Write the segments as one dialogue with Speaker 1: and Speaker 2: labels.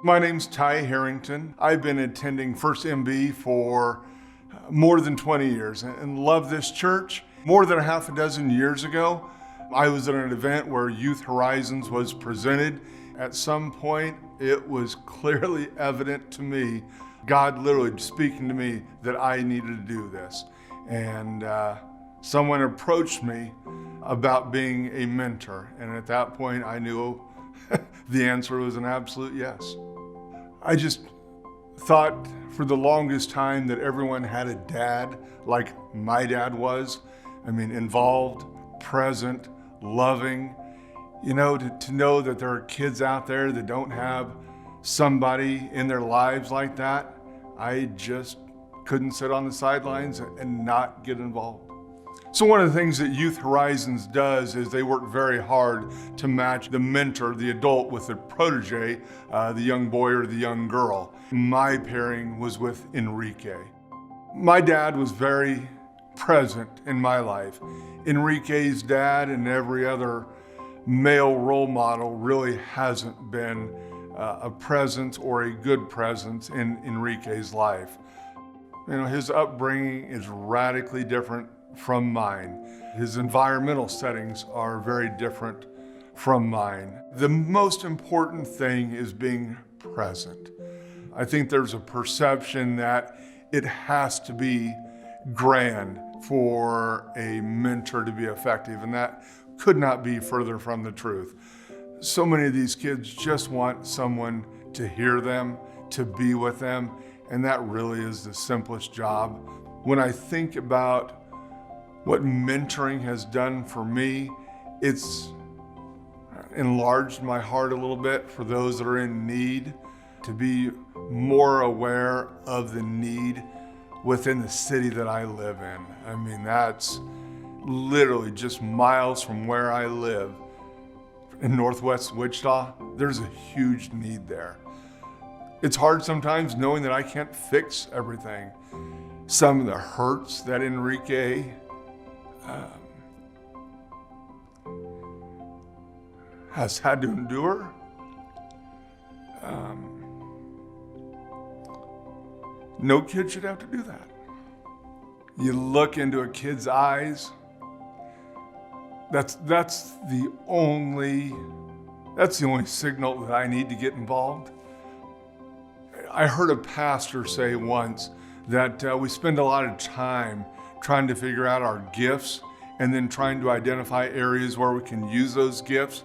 Speaker 1: My name's Ty Harrington. I've been attending First MB for more than 20 years and love this church. More than a half a dozen years ago, I was at an event where Youth Horizons was presented. At some point, it was clearly evident to me, God literally speaking to me, that I needed to do this. And someone approached me about being a mentor. And at that point, I knew the answer was an absolute yes. I just thought for the longest time that everyone had a dad like my dad was. I mean, involved, present, loving. You know, to know that there are kids out there that don't have somebody in their lives like that, I just couldn't sit on the sidelines and not get involved. So one of the things that Youth Horizons does is they work very hard to match the mentor, the adult, with the protege, the young boy or the young girl. My pairing was with Enrique. My dad was very present in my life. Enrique's dad and every other male role model really hasn't been a presence or a good presence in Enrique's life. You know, his upbringing is radically different from mine. His environmental settings are very different from mine. The most important thing is being present. I think there's a perception that it has to be grand for a mentor to be effective, and that could not be further from the truth. So many of these kids just want someone to hear them, to be with them, and that really is the simplest job. When I think about what mentoring has done for me, it's enlarged my heart a little bit for those that are in need, to be more aware of the need within the city that I live in. I mean, that's literally just miles from where I live. In Northwest Wichita, there's a huge need there. It's hard sometimes knowing that I can't fix everything. Some of the hurts that Enrique has had to endure. No kid should have to do that. You look into a kid's eyes, that's the only signal that I need to get involved. I heard a pastor say once that we spend a lot of time trying to figure out our gifts and then trying to identify areas where we can use those gifts.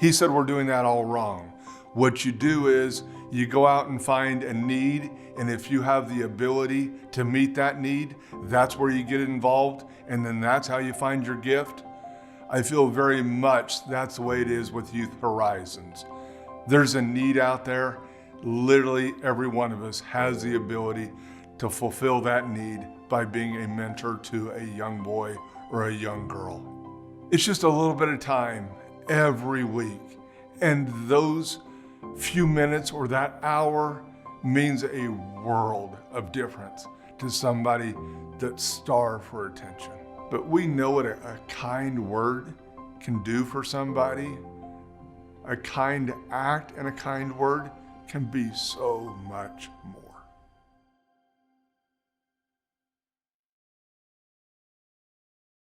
Speaker 1: He said we're doing that all wrong. What you do is you go out and find a need, and if you have the ability to meet that need, that's where you get involved, and then that's how you find your gift. I feel very much that's the way it is with Youth Horizons. There's a need out there. Literally every one of us has the ability to fulfill that need by being a mentor to a young boy or a young girl. It's just a little bit of time every week, and those few minutes or that hour means a world of difference to somebody that's starved for attention. But we know what a kind word can do for somebody. A kind act and a kind word can be so much more.